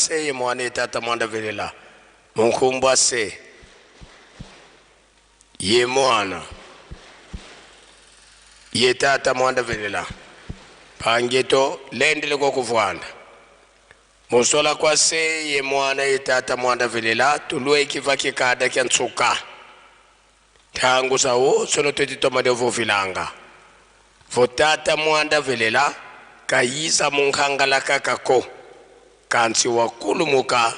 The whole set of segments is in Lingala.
se ye mwana tata mwanda velela munkumbwa se ye mwana ye tata mwanda velela pangeto lendele ko kuvwanda musola kwa se ye mwana ye tata mwanda velela tulwe kiva kikada kya ntsuka tangu sawo sono tetitoma de vovilanga votata mwanda velela kayisa munkhangala kakako kansi wakulumuka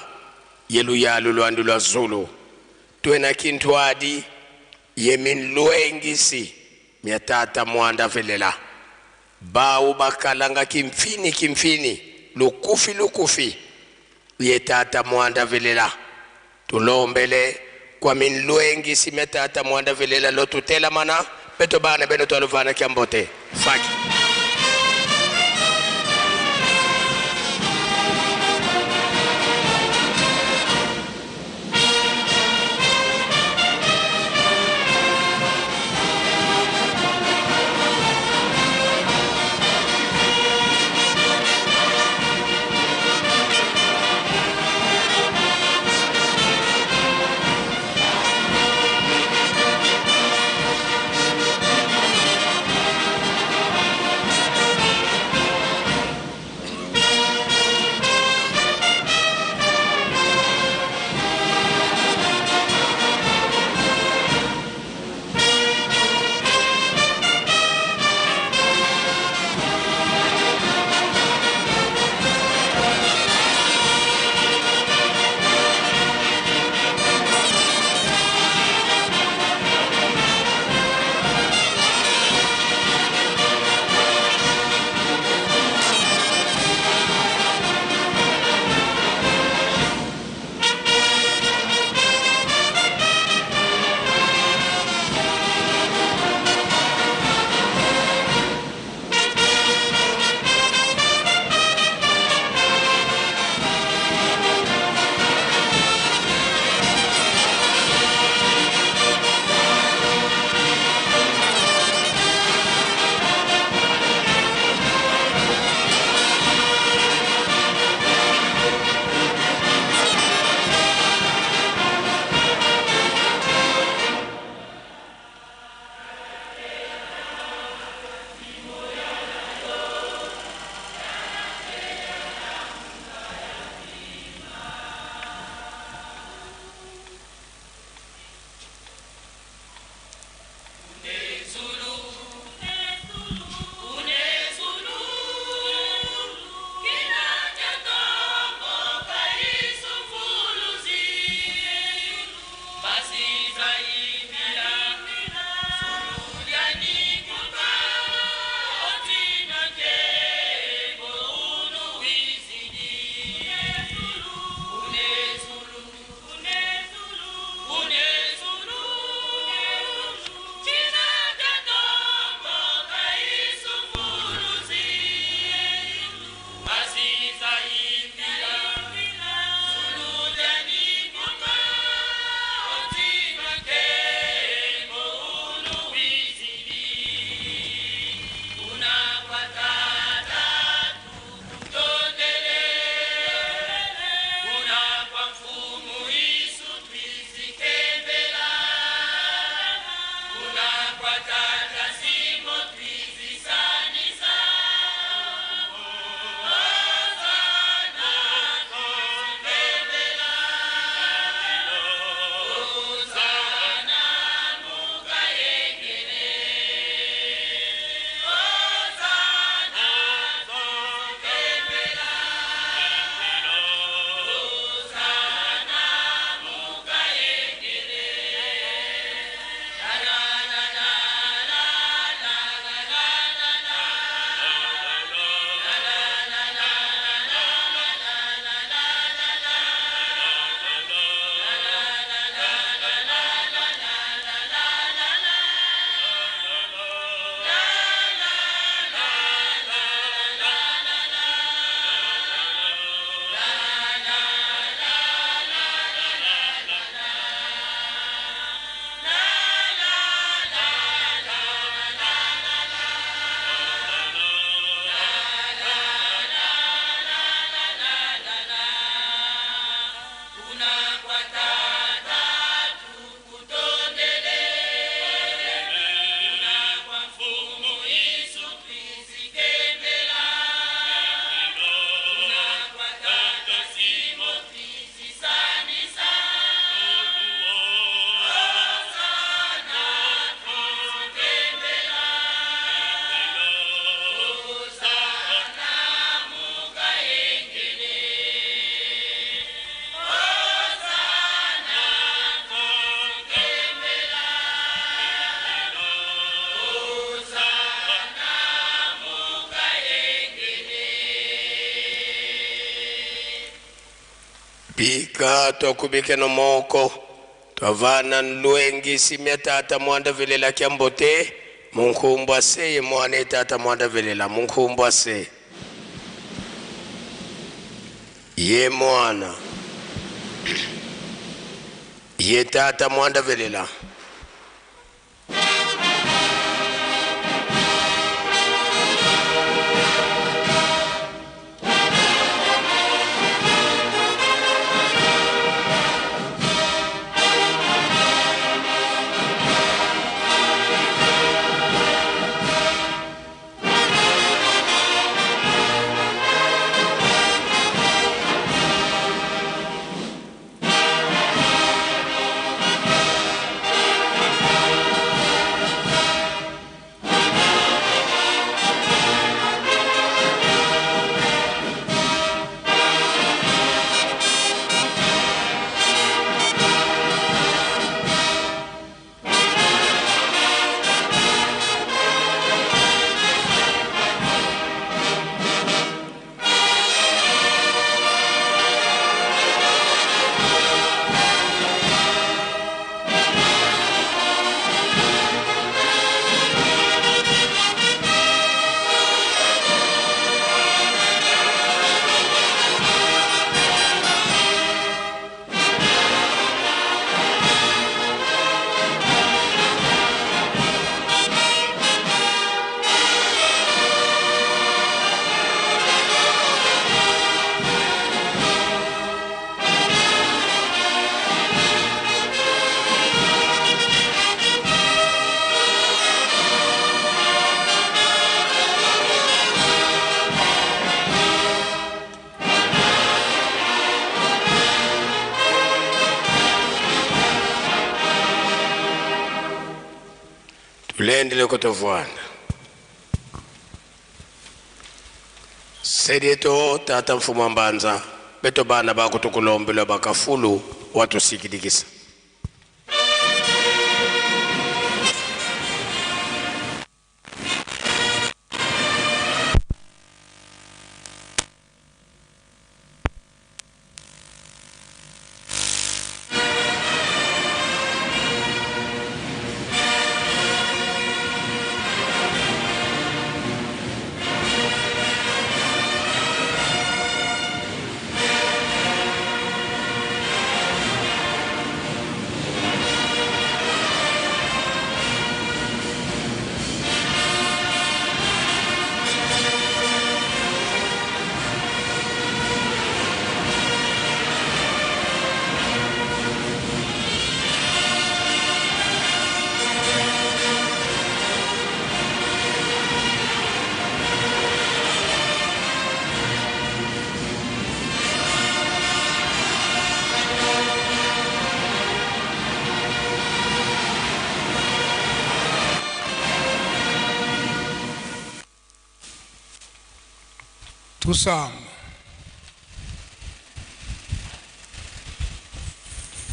yelu yalu lwandu lwa Zulu twena kintwadi yemin luengisi miatata mwanda velela bawu bakalanga kimfini lukufi ye tata mwanda velela tulombele kwa min luengisi miatata mwanda velela lotutela mana beto bana beno toluvana kiambote faki Pika tokubike no moko twavana nluengi simya tata mwanda vilela kiambote munkumbwa se ye mwane tata mwanda vilela munkumbwa se ye mwana ye tata mwanda vilela tulendele kutovwana sedeto tata mfumo mbanza beto bana bakutukulombela bakafulu watu sikidikisa Tusam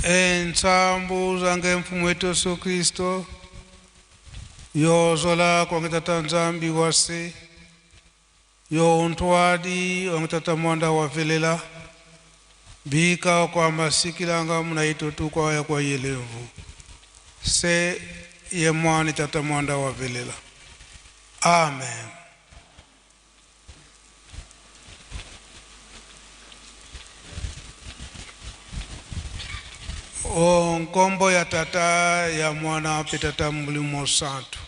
ensambu zange mfumu wetu Yesu Kristo yozola kwa ngitata nzambi wase yo ntwadi ongitata mwanda wa velela bika kwa masikilanga munaito tu kwa ya kwa yelevu se ye mwani tata mwanda wa velela. Amen. O nkombo ya tata ya mwana petata mulimo santu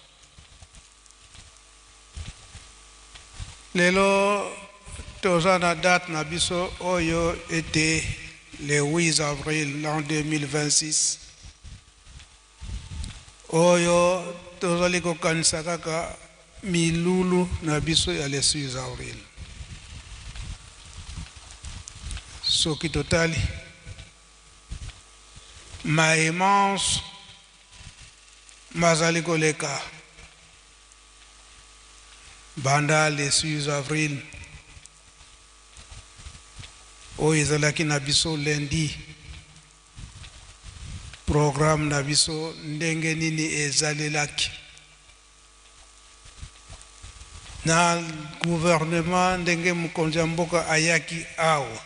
lelo tozana date na biso oyo était le 8 avril l'an 2026 oyo tozali kokanisa kaka milulu na biso ya le 6 avril soki totali maimans mazali koleka banda le 6 avril oyo ezalaki na biso lundi programme na biso ndenge nini ezalelaki na gouvernement ndenge mokonzi ya mboka ayaki awa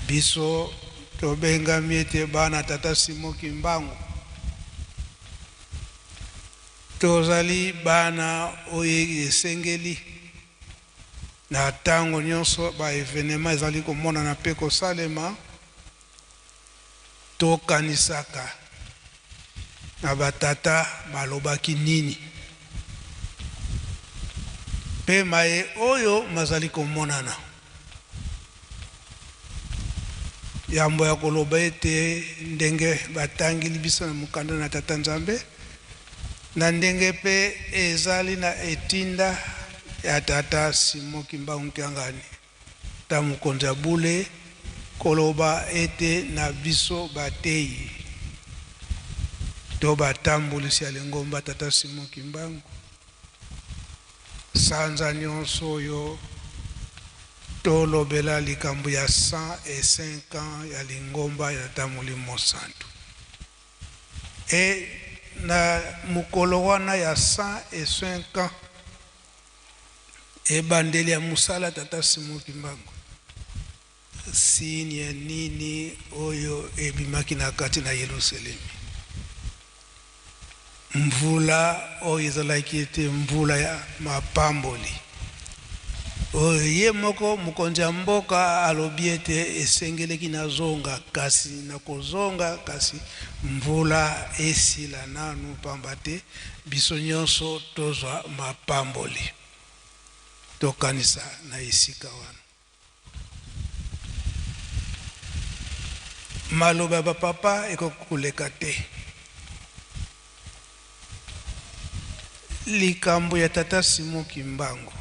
biso tobenga miete bana tata Simon Kimbangu tozali bana oyo esengeli na tango nyonso ba evenema ezali komona na pe kosalema tokanisaka na batata balobaki nini pe maye oyo mazali komonana yambo ya koloba ete ndenge batangili biso na mukanda na tata Nzambe na ndenge pe ezali na etinda ya tata Simon Kimbangu Nkiangani ta mukonzi ya bule koloba ete na biso batei to batambulisi ya lingomba tata Simon Kimbangu sanza nyonso oyo tolobela likambo ya 105 ans ya lingomba ya tata Molimo Santu e na mukolo wana ya 105 ans e bandeli ya musala tata Simon Kimbangu sini nini oyo ebimaki na kati na Yerusalemu mvula oyo ezalaki ete mvula ya mapamboli oyo ye moko mokonzi ya mboka alobi ete esengeleki na zonga kasi na kozonga kasi mvula esila nanu pamba te biso nyonso tozwa mapamboli tokanisa na esika wana maloba bapapa ekokoleka te likambo ya tata Simon Kimbangu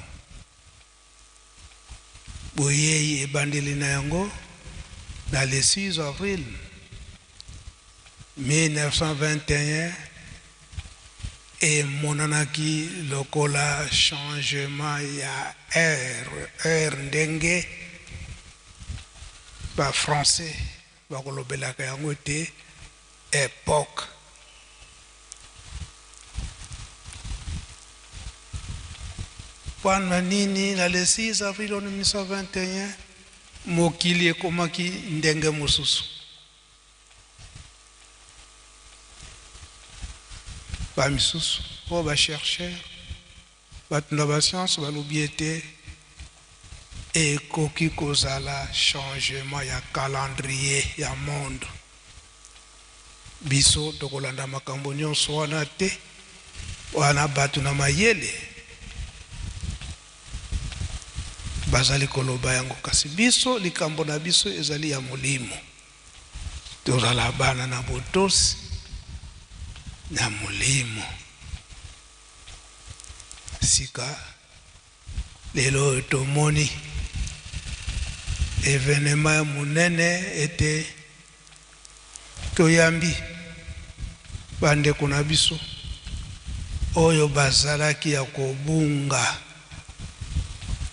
boyei ebandeli na yango na le 6 avril 1921 emonanaki lokola changement ya air ndenge ba français bakolobelaka yango te époque wana nini na le 6 avril 1921 mokili ekomaki ndenge mosusu ba misusu o ba chercheur batunda ba science balobi ete ekoki kozala changement ya calendrier ya monde biso tokolanda makambo nyonso wana te wana batu na mayele bazali koloba yango kasi biso likambo na biso ezali ya molimo tozala bana na botosi na molimo sika lelo tomoni evenema ya munene ete toyambi bandeko na biso oyo bazalaki ya kobunga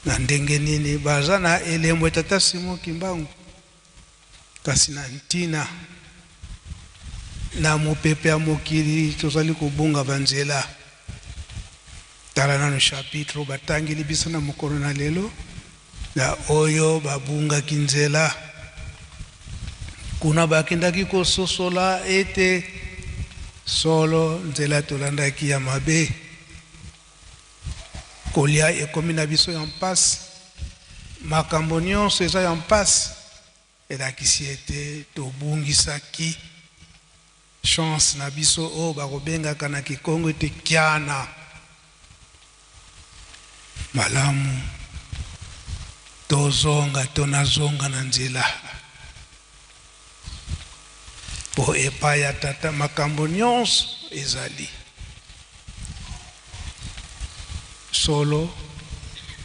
na ndenge nini baza na elembo tata Simon Kimbangu kasi na ntina na mopepe ya mokili tozali kobunga banzela tala nano chapitre batangili biso na mokolo na lelo na oyo babunga kinzela kuna bakendaki kososola ete solo nzela tolandaki ya mabe kolia ekomi na biso ya mpasi makambo nyonso eza ya mpasi elakisi ete tobungisaki chance na biso oyo bakobengaka na Kikongo ete kiana malamu tozonga tonazonga na nzela po epai ya tata makambo nyonso ezali solo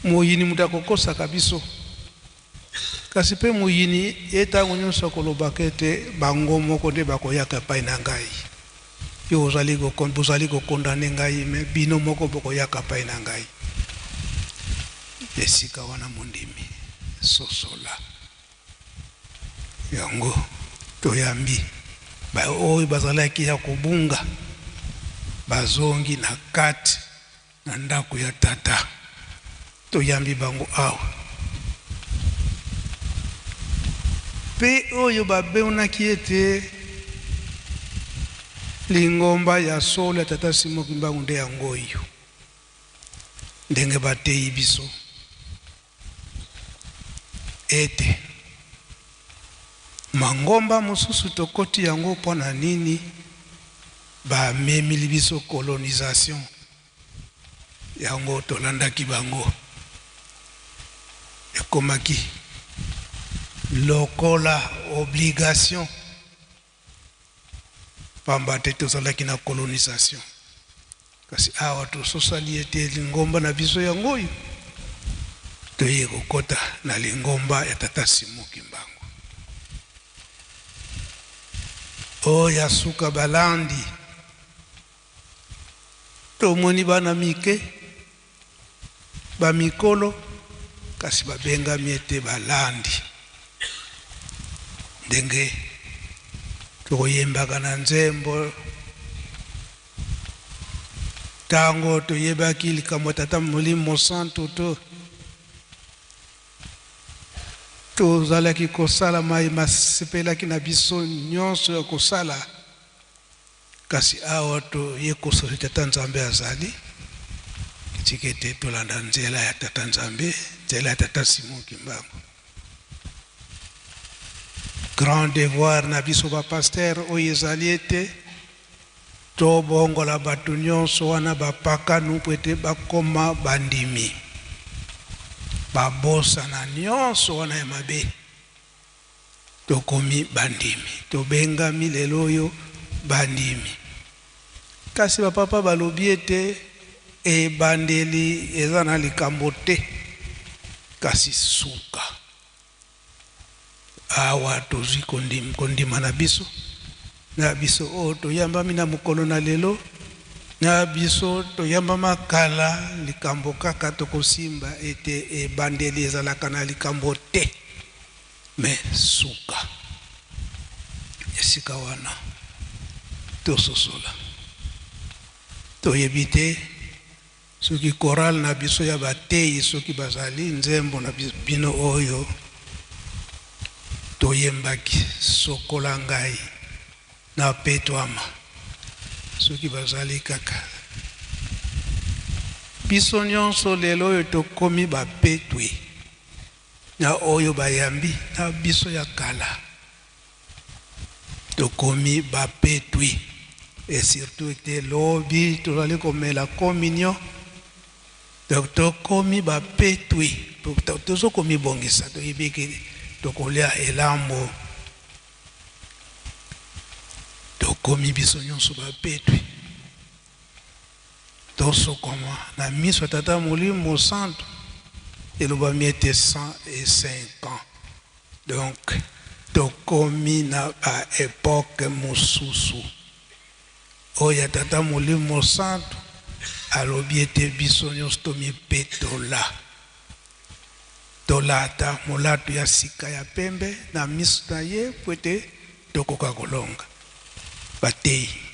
moyini mutu akokosaka biso kasi pe moyini etango nyonso akolobaka ete bango moko nde bakoyaka epai na ngai yo bozali kokondane ngai me bino moko bokoyaka epai na ngai esika wana mondimi sosola yango toyambi oyo bazalaki ya kobunga bazongi na kati na ndako ya tata toyambi bango awa pe oyo babeunaki ete lingomba ya solo ya tata Simoki Mbangu nde yango oyo ndenge bateyi biso ete mangomba mosusu tokoti yango mpona nini bamemili biso colonisation yango tolandaki bango ekomaki lokola obligation pamba te tozalaki na colonisation kasi awa tososali ete lingomba na biso yango oyo toye kokota na lingomba ya tata Simoki Mbangu oya suka balandi tomoni bana mike bamikolo kasi babengami ete balandi ndenge toyembaka na nzembo tango toyebaki likambo tata Molimo Santu tozalaki kosala masepelaki na biso nyonso ya kosala kasi awa toye kosoli tata Nzambe azali tikete tolanda nzela ya tata Nzambe nzela ya tata Simoki Mbangu grand devoir na biso bapaster oyo ezali ete tobongola bato nyonso wana bapakanu po ete bakoma bandimi babosana nyonso wana ya mabe tokomi bandimi tobengami lelo oyo bandimi kasi bapapa balobi ete ebandeli eza na likambo te kasi suka awa tozwi kondima na biso oyo toyambami na mokolo na lelo na biso toyambama kala likambo kaka tokosimba ete ebandeli ezalaka na likambo te me suka esika wana tososola toyebi te soki koral na biso ya bateyi soki bazali nzembo na bino oyo toyembaki sokola ngai na petwama soki bazali kaka biso nyonso lelo oyo tokomi bapetwe na oyo bayambi na biso ya kala tokomi bapetwe et surtout ete lobi tozali komela communion donc tokomi bapetwe tozokomi bongisa toyebiki tokolia elambo tokomi biso nyonso bapetwe tosokoma na miso tata Molimo Santu elobami ete 105 ans donc tokomi na ba époque mosusu oya tata Molimo Santu alobi ete biso nyonso tomipetola tolata molatu ya sika ya pembe na miso na ye po ete tokoka kolonga bateyi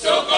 So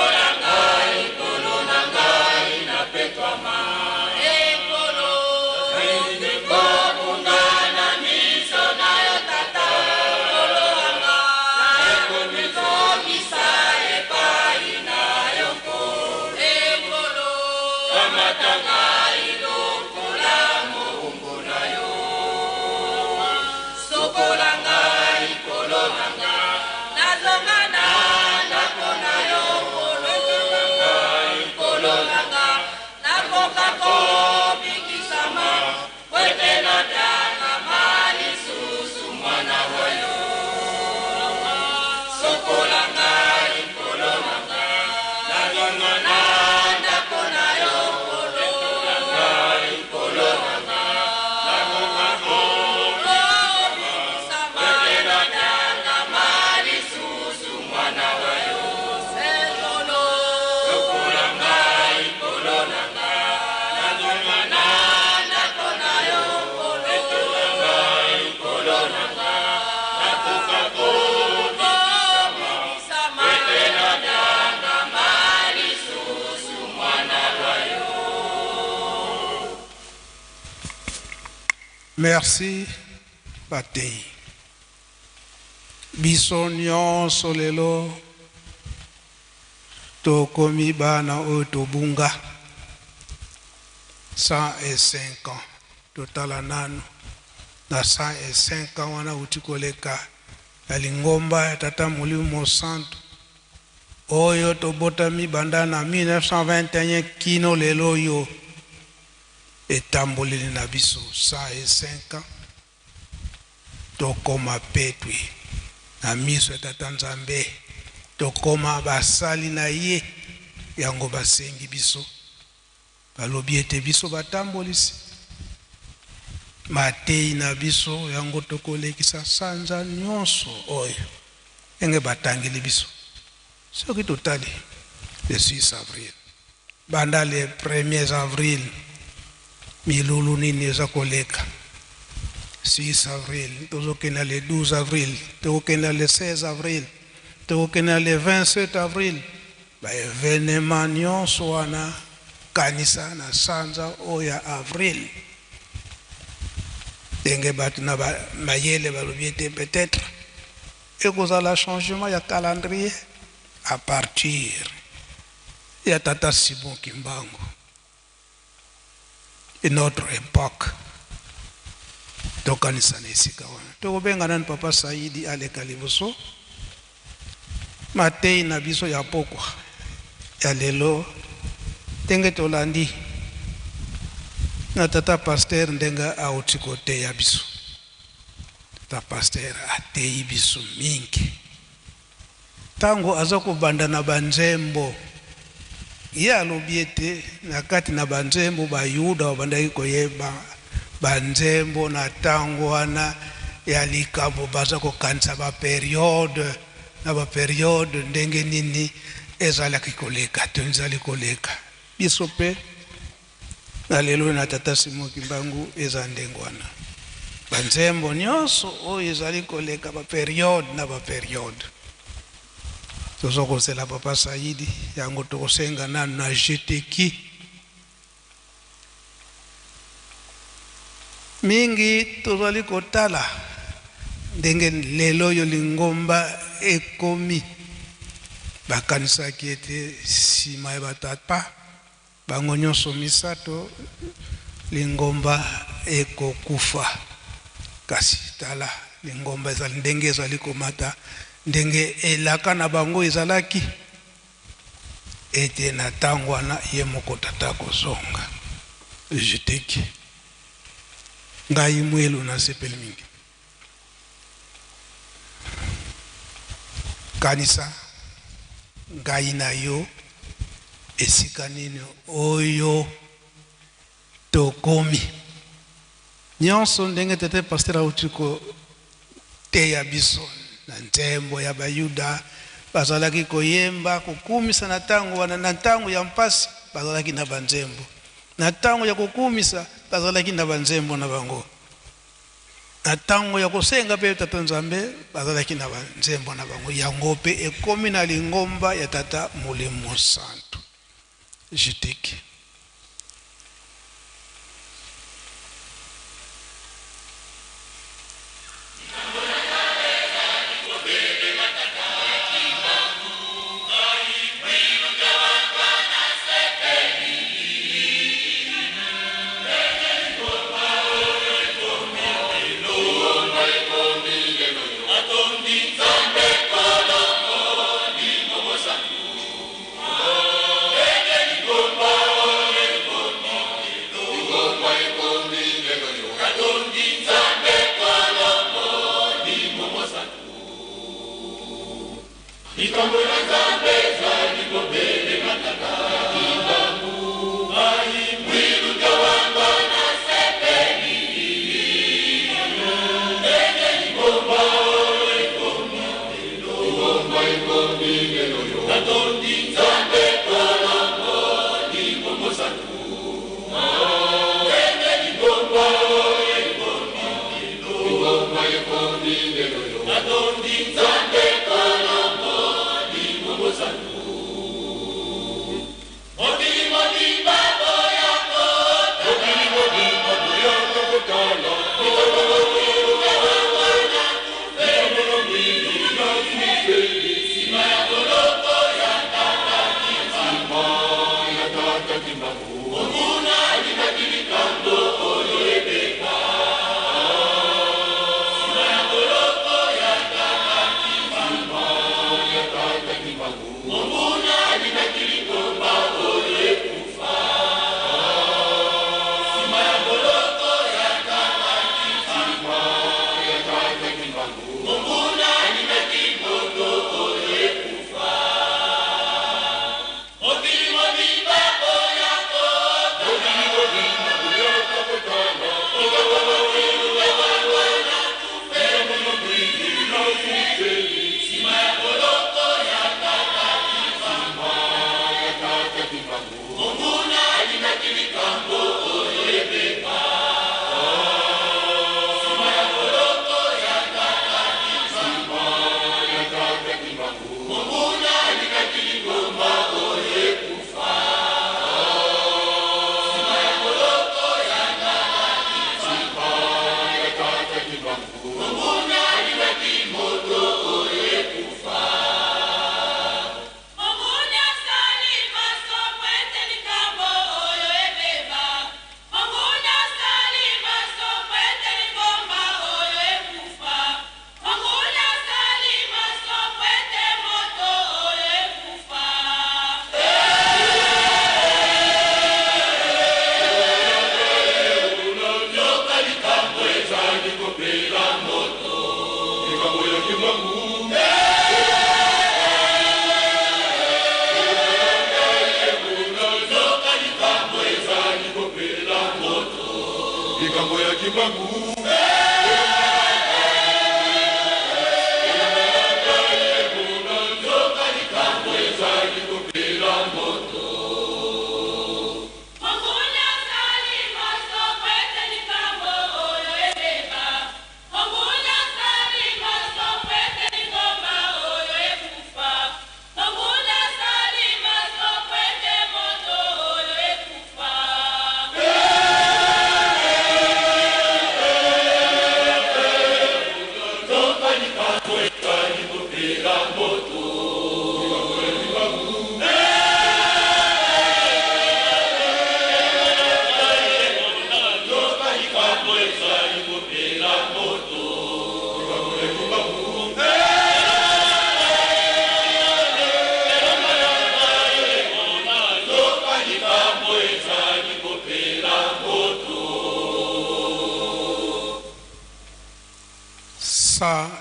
Merci, Batei. Biso nyonso lelo tokomi bana oyo tobunga 105 ans totala nano na 105 ans wana uti koleka ya lingomba ya tata Molimo Santo oyo tobotami banda na 1921 kino lelo yo etamboleli na biso 105 ans tokoma petwi na miso ya tata Nzambe tokoma basali na ye yango basengi biso balobi ete biso batambolisi matei na biso yango tokolekisa sanza nyonso oyo enge batangeli biso soki totali le 6 avril banda le 1er avril milulu nini eza koleka 6 avril tozokenda le 12 avril tokokenda le 16 avril tokokenda le 27 avril baevenema nyonso wana kanisa na sanza oyo ya avril ndenge bato na mayele balobi ete peut-être ekozala changement ya calendrier à partir ya tata Simon Kimbangu une autre époque tokanisa na esika wana tokobengana ni papa Saidi aleka liboso matei na biso ya pokwa ya lelo ndenge tolandi na tata pasteur ndenge auti koteya biso tata pasteur atei biso mingi tango aza kobanda na banzembo ye alobi ete na kati na banzembo bayuda babandaki koyeba banzembo na tango wana ya likambo baza kokanisa baperiode na baperiode ndenge nini ezalaki koleka to ezali koleka biso mpe na lelo na tata Simon Kimbangu eza ndenge wana banzembo nyonso oyo ezali koleka baperiode na baperiode tozokosela papa Saidi yango tokosenga nanu na jeteki mingi tozali kotala ndenge lelo yo lingomba ekomi bakanisaki ete nsima ya batata bango nyonso misato lingomba ekokufa kasi tala lingomba ezali ndenge ezali komata ndenge elaka na bango ezalaki ete na ntango wana ye moko tata kozonga jeteki ngai mwelu nasepeli mingi kanisa ngai na yo esika nini oyo tokomi nyonso ndenge tete pasteur auti koteya biso na nzembo ya bayuda bazalaki koyemba kokumisa na ntango wana na ntango ya mpasi bazalaki na banzembo na ntango ya kokumisa bazalaki na banzembo na bango na ntango ya kosenga mpe tata Nzambe bazalaki na banzembo na bango yango mpe ekomi na lingomba ya tata Molimo Santo jeteki Modi babo yako, modi modi modi yako,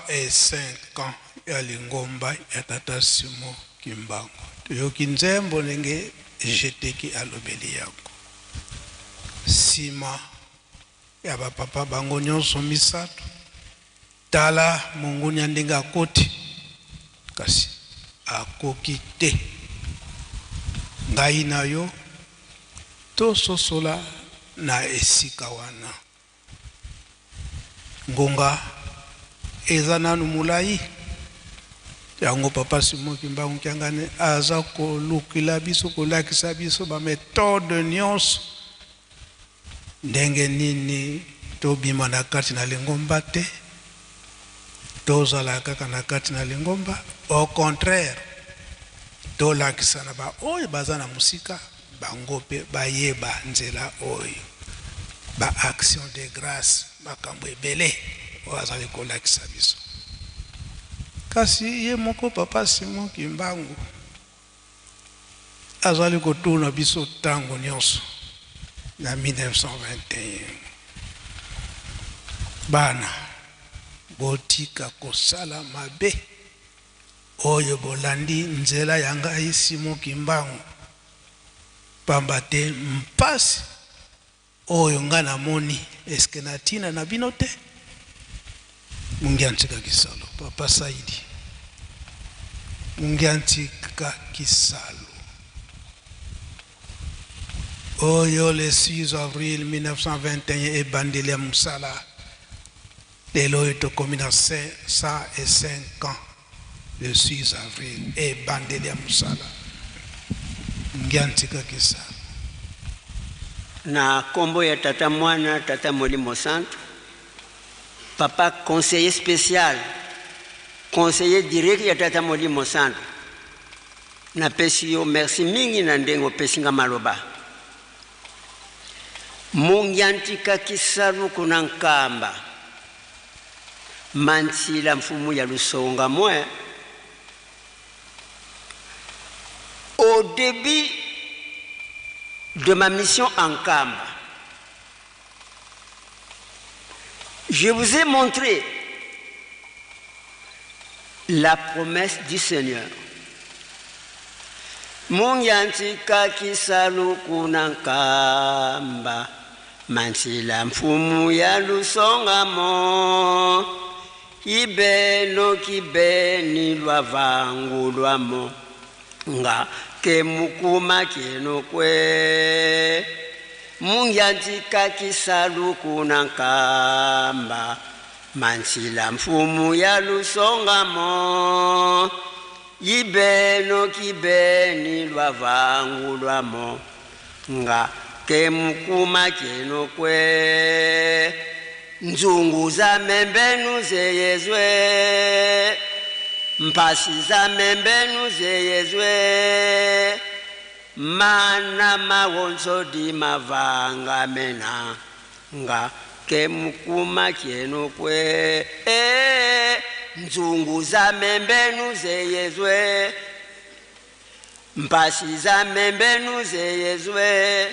Et 5 ans ya lingomba ya tata Simo Kimbangu toyoki nzembo ndenge jeteki alobeli yango sima ya bapapa bango nyonso misato tala mongunya ndenge akoti kasi akoki te ngai na yo tososola na esika wana ngonga eza nanu mulai yango papa Simo Kimbangu kiangane aza kolukila biso kolakisa biso ba méthode nyonso ndenge nini tobima na kati na lingomba te tozala kaka na kati na lingomba au contraire tolakisa na ba oyo baza na musika bango pe bayeba nzela oyo ba action de grâce makambo ebele wazali kolakisa biso kasi ye moko papa Simo Kimbangu azali kotuna biso tango nyonso na 1921 bana botika kosala mabe oyo bolandi nzela ya ngai Simo Kimbangu pamba te mpasi oyo nga namoni eske natina na bino te mungiantika kisalo papa Saidi mungiantika kisalo oyo le 6 avril 1921 ebandeli ya musala lelo etokomi na 105 ans le 6 avril ebandeli ya musala mungiantika kisalo na kombo ya tata mwana tata Molimo Santo papa conseiller spécial conseiller direct ya tata Molimo Santo na pesi yo merci mingi na ndengo pesinga maloba mungiantika kisalu kuna nkamba mansila mfumu ya Lusonga mwe au début de ma mission en Kamba. Je vous ai montré la promesse du Seigneur. Munyantika kisalu kunankamba mansila mfumu ya Lusonga mo ibeno kibeni lwavangulwamo nga kemukuma keno kwe munyantika kisalu kunankamba mansila mfumu ya Lusonga mo ibeno kibeni lwavangulwamo nga kemukuma keno kwe nzungu za membenu zeyezwe mpasi za membenu zeyezwe mana mawonso di mavanga mena nga kemukuma keno kwe nzungu za membenu zeyezwe mpasi za membenu zeyezwe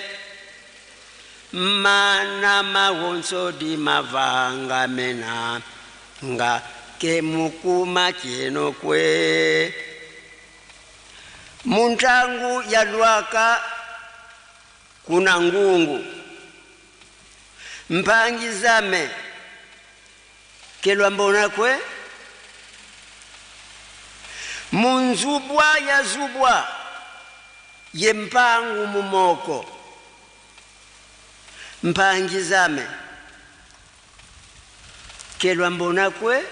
mana mawonso di mavanga mena nga ke mukuma kieno kwe muntangu ya lwaka kuna ngungu mpangizame kelwa mbona kwe munzubwa ya zubwa ye mpangu mumoko mpangizame kelwa mbona kwe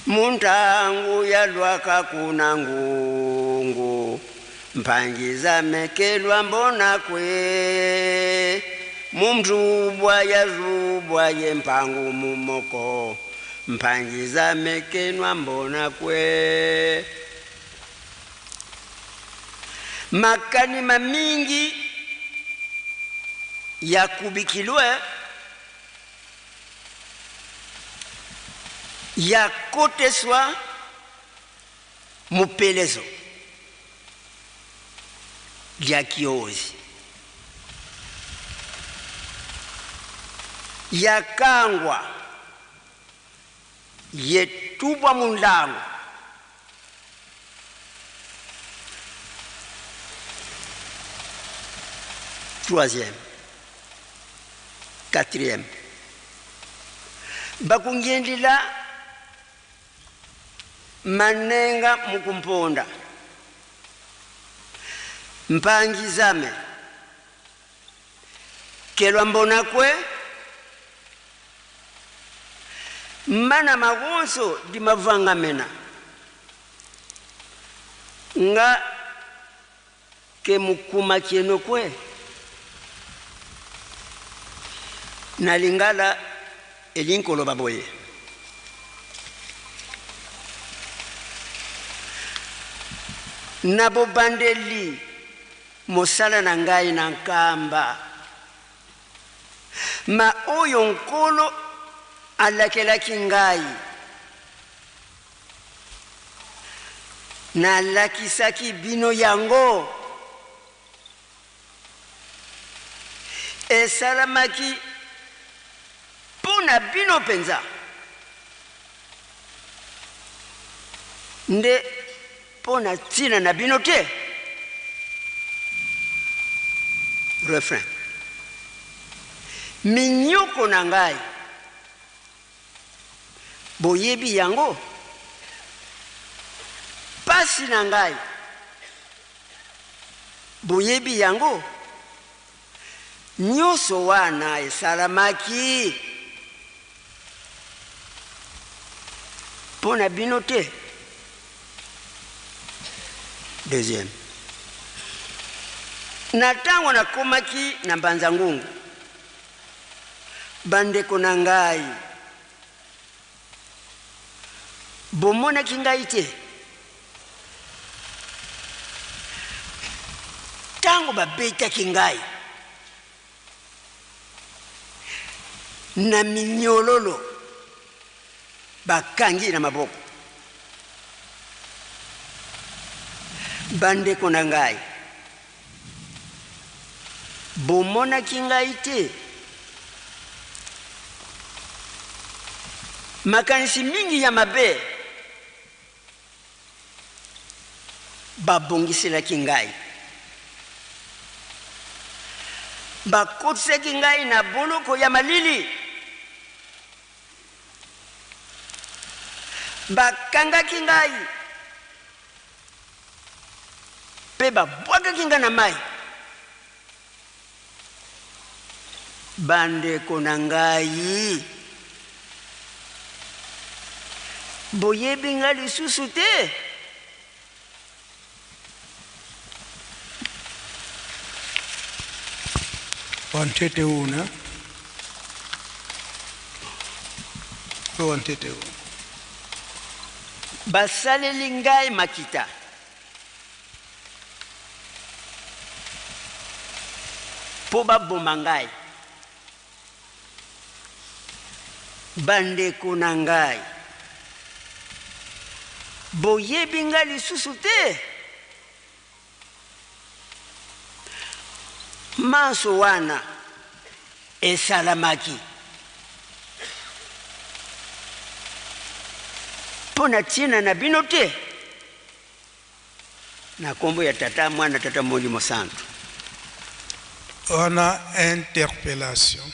muntangu ya lwaka kuna ngungu mpangizame kelwa mbona kwe mumzubwa ya zubwa ye mpangu mumoko mpangizame kelwa mbona kwe makani mamingi ya kubikilwe ya koteswa mupelezo ya kiozi ya kangwa yetubwa munlango troisième quatrième bakungendela manenga mukumponda mpangizame kelwa mbona kwe mana magonso di mavangamena nga ke mukuma kieno kwe nalingala elinkolo baboye nabo bandeli mosala na ngai na nkamba ma oyo nkolo alakelaki ngai nalakisaki bino yango esalamaki pona bino penza nde pona tina na bino te refrain minyoko na ngai boyebi yango pasi na ngai boyebi yango nyonso wana esalamaki pona bino te deuxième na ntango nakomaki na mbanza ngungu bandeko na ngai bomonaki ngai te ntango babetaki ngai na minyololo bakangi na maboko bandeko na ngai bomonaki ngai te makanisi mingi ya mabe babongiselaki ngai bakotisaki ngai na boloko ya malili bakangaki ngai pe babwakaki ngai na mai bandeko na ngai boyebi ngai lisusu te wantete una wantete una basaleli ngai makita po baboma ngai bandeko na ngai boyebi ngai lisusu te manso wana esalamaki pona tina na binote na kombo ya tata mwana tata Molimo Santu. On a interpellation.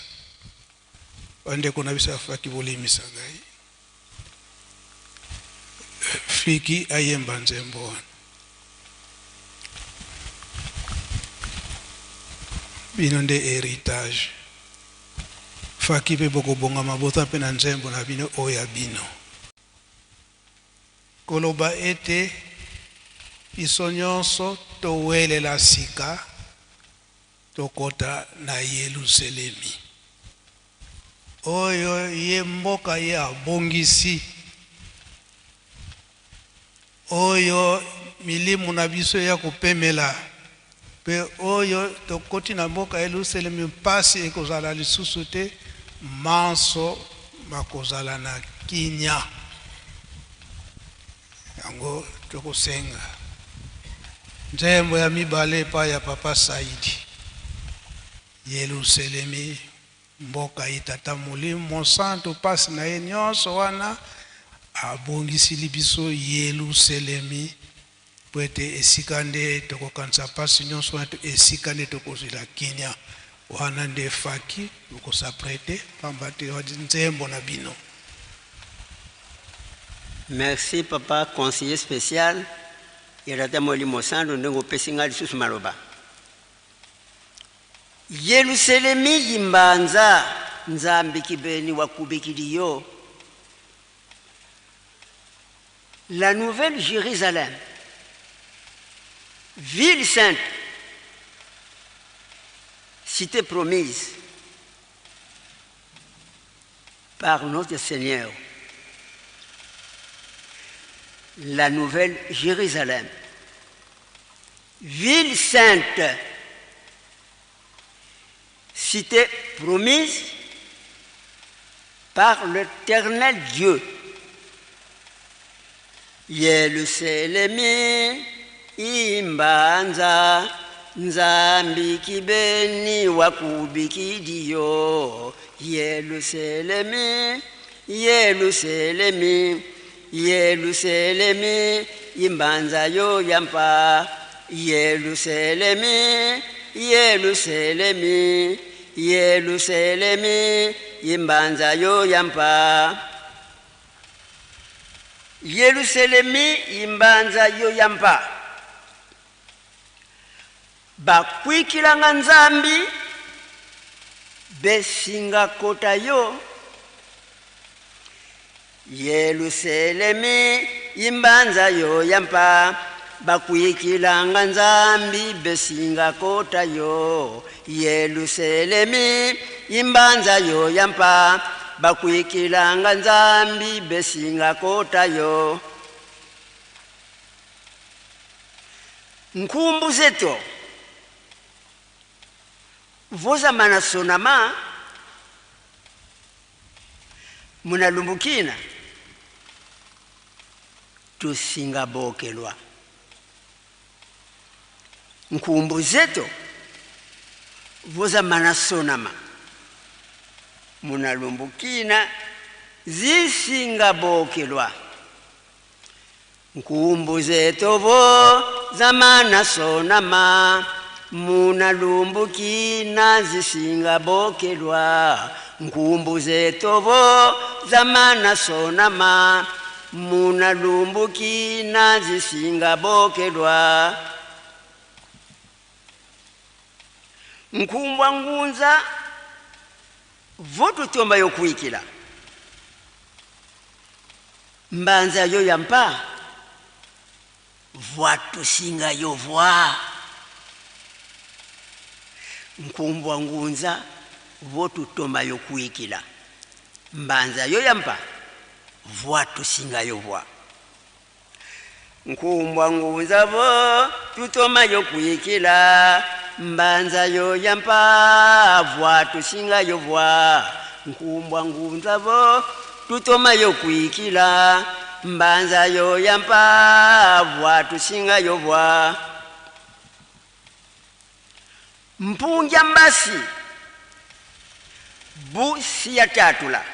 On est qu'on a vu ça fait qui voulait misangai. Fiki ayemba nzembo. Binonde héritage. Faki pe boko bonga mabota pe na nzembo na bino oya bino. Koloba ete isonyonso towele la sika tokota na Yerusalemi. Oyo ye mboka ye abongisi. Oyo milimu na biso ya kupemela. Pe oyo tokoti na mboka Yerusalemi pasi ekozala lisusu te manso makozala na kinya. Yango tokosenga. Nzembo ya mibale pa ya papa Saidi. Yerusalemi mboka itata Molimo Santu pasi na ye nyonso wana abongisi libiso Yerusalemi poete esikande tokokanisa pasi nyonso wana esikande tokozila kinya wana nde faki tokosaprete pambate wadi nzembo na bino. Merci papa conseiller spécial ya tata Molimo Santu ndenge pesinga lisusu maloba. Yerusalemi yimbanza nzambi kibeni wakubikiliyo. La nouvelle Jérusalem, ville sainte, cité promise par notre Seigneur. La nouvelle Jérusalem, ville sainte, cité promise par l'Éternel Dieu. Yerusalemi imbanza nzambi kibeni wakubikidiyo. Yerusalemi, Yerusalemi, Yerusalemi imbanza yo yampa. Yerusalemi, Yerusalemi, Yerusalemi imbanza yo yampa. Yerusalemi imbanza yo yampa. Bakwikilanga nzambi besinga kota yo. Yerusalemi imbanza yo yampa. Bakwikilanga nzambi besinga kota yo. Yerusalemi imbanza yo yampa. Bakwikilanga nzambi besinga kota yo. Nkumbu zeto voza manasonama munalumbukina tusinga bokelwa. Nkumbu zeto voza manasonama munalumbukina zisinga bokelwa. Nkumbu zeto vo zamana sonama munalumbukina zisinga bokelwa. Nkumbu zeto vo zamana sonama munalumbukina zisinga bokelwa. Nkumbwa ngunza votu tomba yokuikila. Mbanza yo yampa voatu singa yo voa. Nkumbwa ngunza votu tomba yokuikila. Mbanza yo yampa voatu singa yo voa. Nkumbwa ngunza vo tutoma yokuikila. Mbanza yo yampa voatu singa yo voa. Nkumbwa ngunza vo tutoma yokuikila. Mbanza yo yampa voatu singa yo voa. Mpunja mbasi busi ya tatula.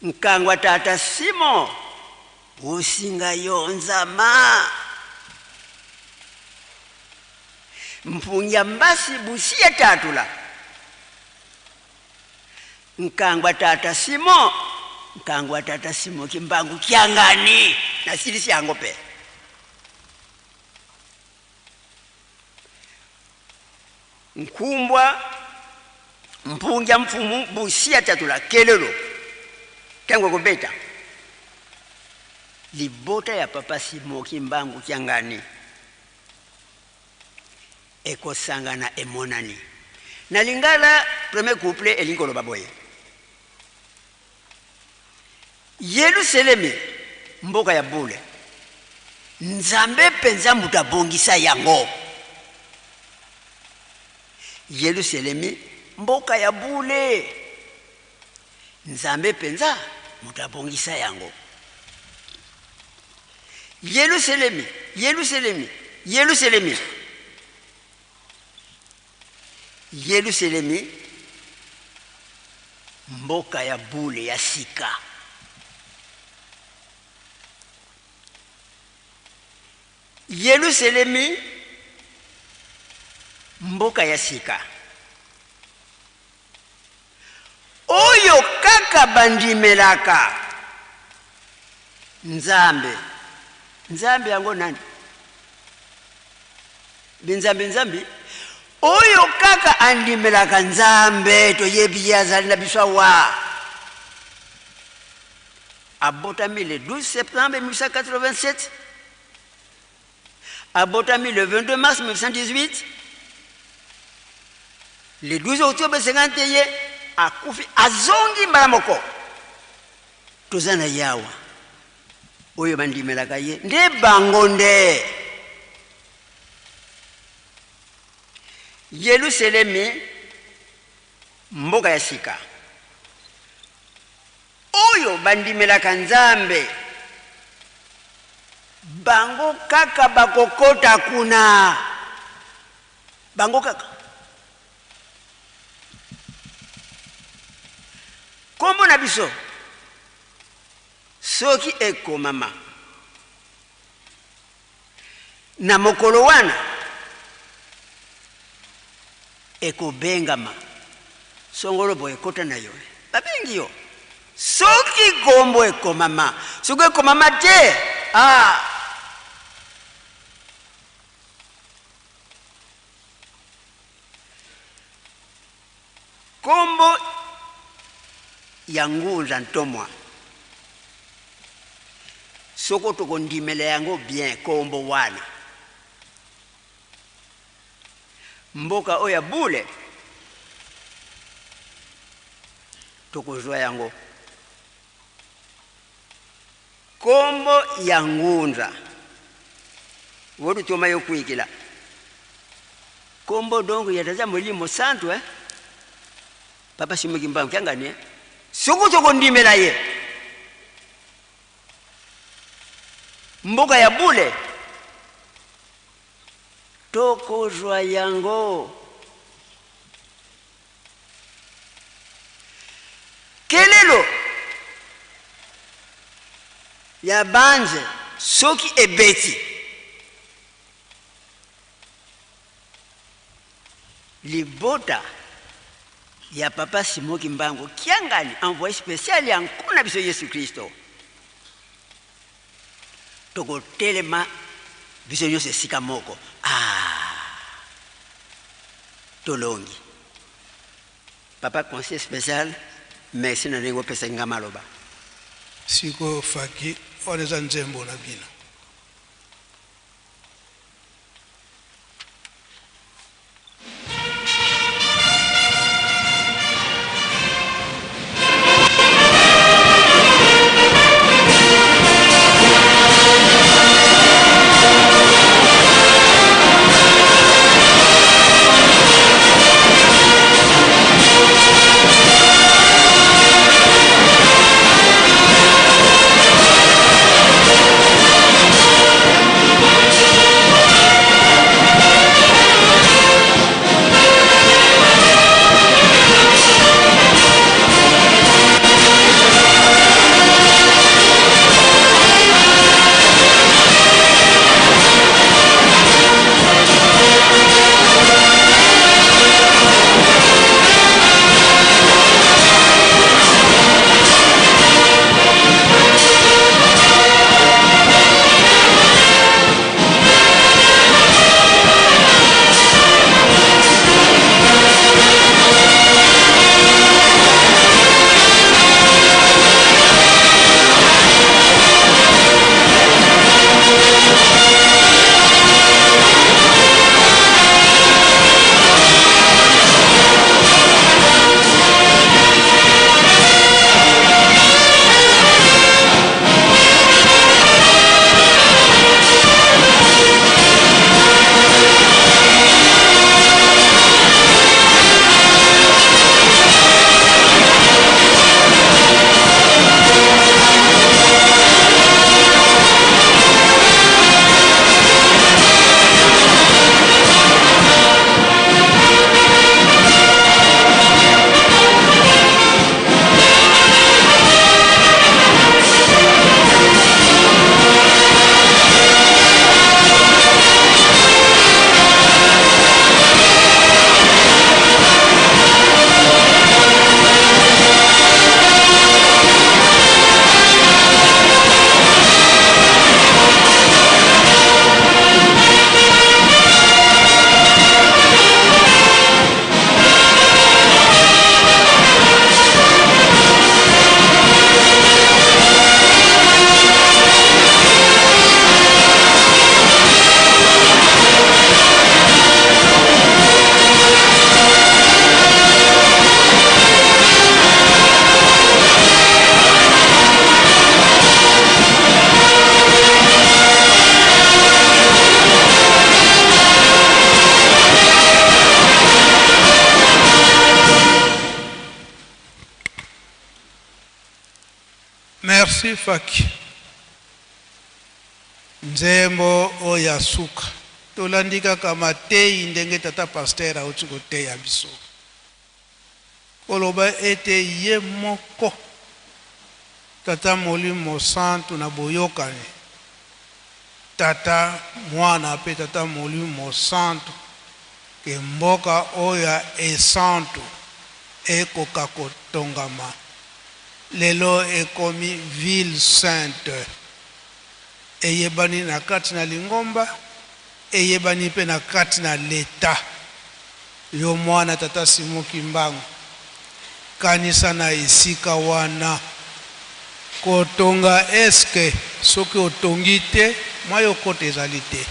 nkangwa tata Simo usinga yonzama mpunya mbasi busia tatula nkangwa tata Simo kimbangu kiangani na silisi yango pe nkumbwa mpunja mfumu busia tatula kelelo kangwa kubeta libota ya papa Simo kimbangu kiangani ekosangana emonani na lingala premier couple elingolo baboye Yerusalemi mboka ya bule nzambe penza mutabongisa yango Yerusalemi mboka ya bule nzambe penza mutabongisa yango Yerusalemi mboka ya bule ya sika Yerusalemi mboka ya sika oyo kaka bandimelaka nzambe yango nani binzambi oyo kaka andimelaka nzambe to yebiazali na biswa abotami le 12 septembre 1887 abotami le 22 mars 1918 le 12 octobre 51 akufi azongi mbala moko tozana yawa oyo bandimelaka ye nde bango nde Yerusalemi mboka ya sika oyo bandimelaka nzambe bango kaka bakokota kuna bango kaka kombo na biso soki ekomama na mokolo wana ekobengama songolo boye kota na yo babengi yo soki kombo ekomama soki ekomama te kombo ya ngunza ntomwa soko tokondimela yango bien kombo wana mboka oya bule tokozwa yango kombo ya ngunza wodu toma yokuikila kombo dongo yataza mulimo santu papa Simo kimbangu kyangani soko tokondimela ye mboka ya bule tokozwa yango kelelo ya banze soki ebeti libota ya papa Simo kimbangu kiangani envoyé spécial ya nkuna biso Yesu Kristo tokotelema biso nyonso esika moko tolongi papa conseiller spécial merci na ndenge opesa nga maloba siko faki oleza nzembo na bino Merci Faki. Nzembo oyasuka. Tolandika kama tei ndenge tata pasteur autuko tei abiso. Koloba ete ye moko. Tata Molimo Santu na boyokane. Tata mwana pe tata Molimo Santu. Ke mboka oya e santu. Eko kakotongama. Lelo ekomi ville sainte. Eyebani na kati na Lingomba. Eyebani pe na kati na leta. Yo mwana tata Simoki Mbangu. Kanisa na isika wana. Kotonga eske soki otongi te mayo kote ezali te.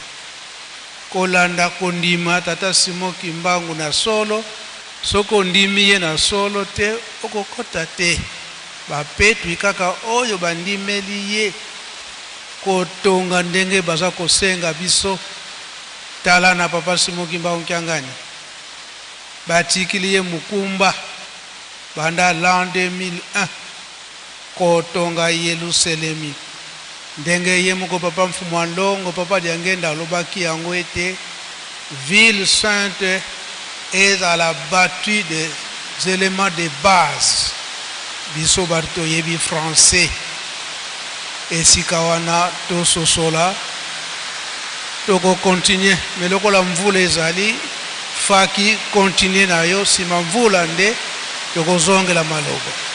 Kolanda kondima tata Simoki Mbangu na solo. Soki ondimi ye na solo te okokota te. Bapetwi kaka oyo bandimeli ye. Kotonga ndenge baza kosenga biso. Tala na papa Simoki Mbangu Kiangani. Batikili ye Mukumba. Banda l'an 2001. Kotonga Yerusalemi. Ndenge ye moko papa Mfumwalongo papa Diangenda lobaki yango ete ville sainte est à la battue des éléments de base. Biso barto yebi français. Esika wana to sosola. Toko continue. Mais lokola mvula ezali Faki continue na yo sima mvula nde toko zongela maloba.